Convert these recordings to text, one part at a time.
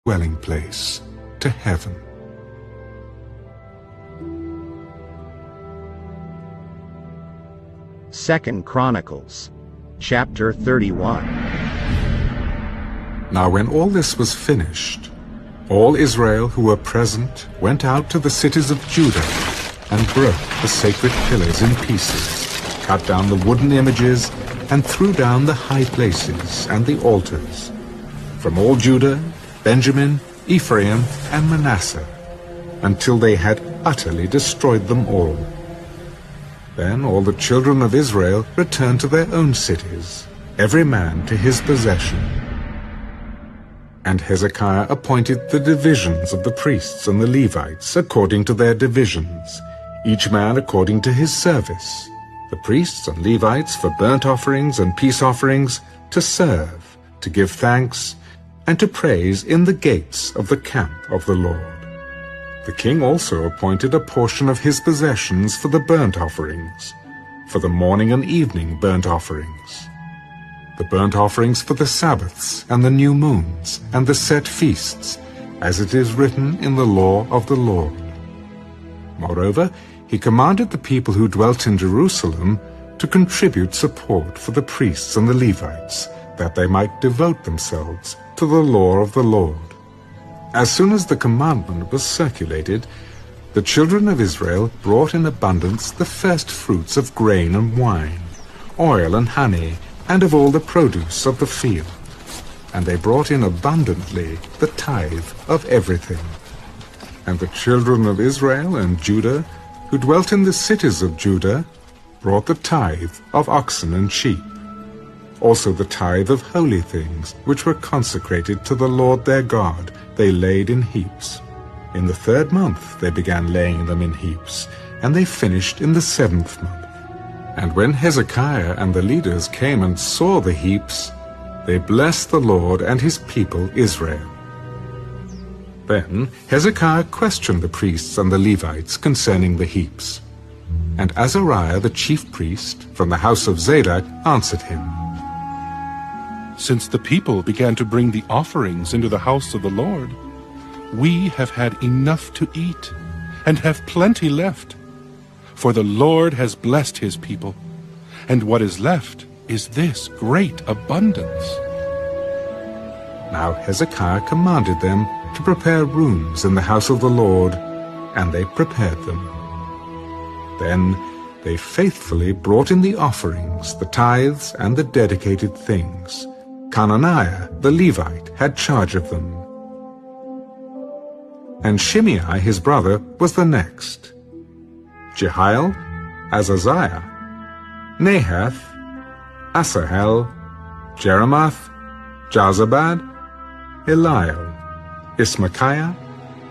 dwelling place, to heaven. Second Chronicles, chapter 31. Now when all this was finished, all Israel who were present went out to the cities of Judah and broke the sacred pillars in pieces, cut down the wooden images, and threw down the high places and the altars, from all Judah, Benjamin, Ephraim, and Manasseh, until they had utterly destroyed them all. Then all the children of Israel returned to their own cities, every man to his possession. And Hezekiah appointed the divisions of the priests and the Levites according to their divisions, each man according to his service, the priests and Levites for burnt offerings and peace offerings, to serve, to give thanks, and to praise in the gates of the camp of the Lord. The king also appointed a portion of his possessions for the burnt offerings, for the morning and evening burnt offerings, the burnt offerings for the Sabbaths and the new moons and the set feasts, as it is written in the law of the Lord. Moreover, he commanded the people who dwelt in Jerusalem to contribute support for the priests and the Levites, that they might devote themselves to the law of the Lord. As soon as the commandment was circulated, the children of Israel brought in abundance the first fruits of grain and wine, oil and honey, and of all the produce of the field. And they brought in abundantly the tithe of everything. And the children of Israel and Judah, who dwelt in the cities of Judah, brought the tithe of oxen and sheep, also the tithe of holy things, which were consecrated to the Lord their God, they laid in heaps. In the 3rd month they began laying them in heaps, and they finished in the 7th month. And when Hezekiah and the leaders came and saw the heaps, they blessed the Lord and his people Israel. Then Hezekiah questioned the priests and the Levites concerning the heaps. And Azariah the chief priest, from the house of Zadok, answered him, Since the people began to bring the offerings into the house of the Lord, we have had enough to eat, and have plenty left. For the Lord has blessed his people, and what is left is this great abundance. Now Hezekiah commanded them to prepare rooms in the house of the Lord, and they prepared them. Then they faithfully brought in the offerings, the tithes, and the dedicated things. Conaniah the Levite had charge of them. And Shimei his brother was the next. Jehiel, Azaziah, Nahath, Asahel, Jeremoth, Jozabad, Eliel, Ismachiah,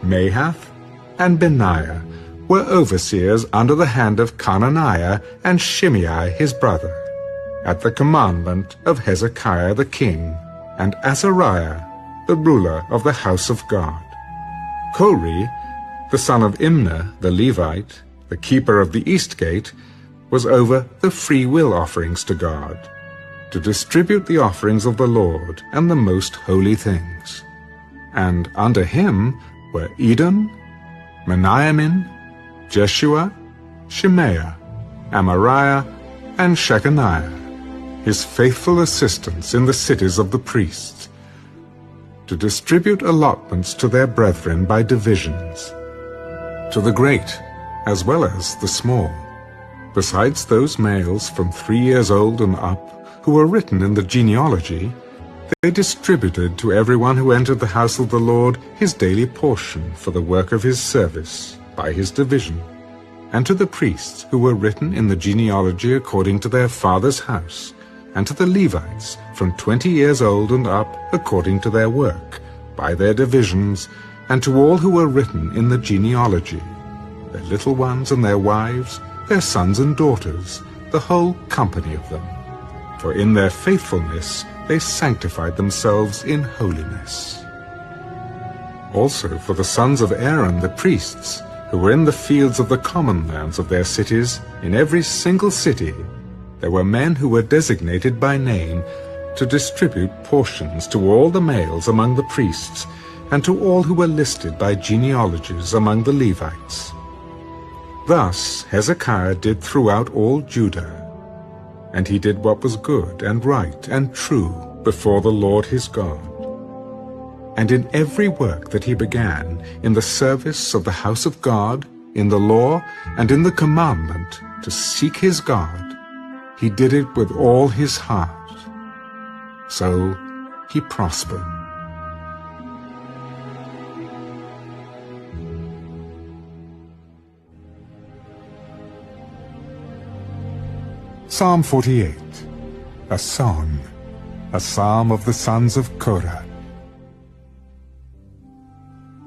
Mahath, and Benaiah were overseers under the hand of Conaniah and Shimei his brother, at the commandment of Hezekiah the king, and Azariah, the ruler of the house of God. Kori, the son of Imnah the Levite, the keeper of the east gate, was over the free will offerings to God, to distribute the offerings of the Lord and the most holy things. And under him were Edom, Meniamin, Jeshua, Shemaiah, Amariah, and Shechaniah, his faithful assistants in the cities of the priests, to distribute allotments to their brethren by divisions, to the great as well as the small, besides those males from 3 years old and up, who were written in the genealogy. They distributed to everyone who entered the house of the Lord his daily portion for the work of his service, by his division, and to the priests who were written in the genealogy according to their father's house, and to the Levites from 20 years old and up according to their work, by their divisions, and to all who were written in the genealogy, their little ones and their wives, their sons and daughters, the whole company of them. For in their faithfulness they sanctified themselves in holiness. Also for the sons of Aaron the priests, who were in the fields of the common lands of their cities, in every single city, there were men who were designated by name to distribute portions to all the males among the priests, and to all who were listed by genealogies among the Levites. Thus Hezekiah did throughout all Judah, and he did what was good and right and true before the Lord his God. And in every work that he began, in the service of the house of God, in the law, and in the commandment to seek his God, he did it with all his heart. So he prospered. Psalm 48, a song, a psalm of the sons of Korah.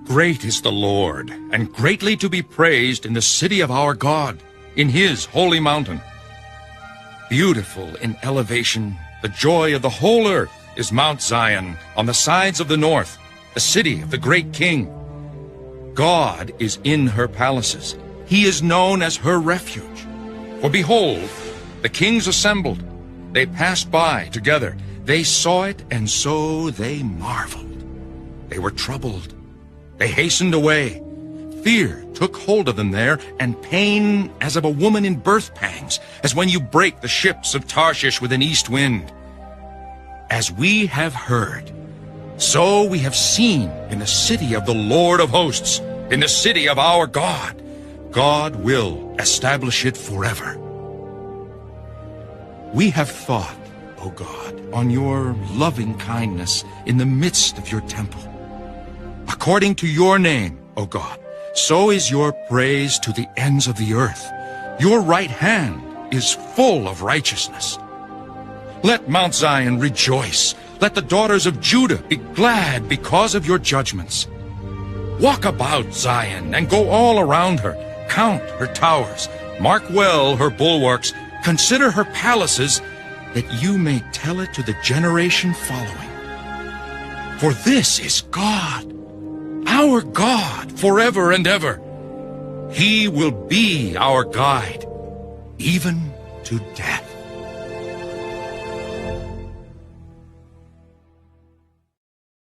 Great is the Lord, and greatly to be praised in the city of our God, in his holy mountain. Beautiful in elevation, the joy of the whole earth is Mount Zion, on the sides of the north, the city of the great King. God is in her palaces. He is known as her refuge. For behold, the kings assembled. They passed by together. They saw it, and so they marveled. They were troubled. They hastened away. Fear took hold of them there, and pain as of a woman in birth pangs, as when you break the ships of Tarshish with an east wind. As we have heard, so we have seen in the city of the Lord of hosts, in the city of our God. God will establish it forever. We have thought, O God, on your loving kindness in the midst of your temple. According to your name, O God, so is your praise to the ends of the earth. Your right hand is full of righteousness. Let Mount Zion rejoice. Let the daughters of Judah be glad because of your judgments. Walk about Zion and go all around her. Count her towers. Mark well her bulwarks. Consider her palaces, that you may tell it to the generation following. For this is God, our God, forever and ever. He will be our guide, even to death.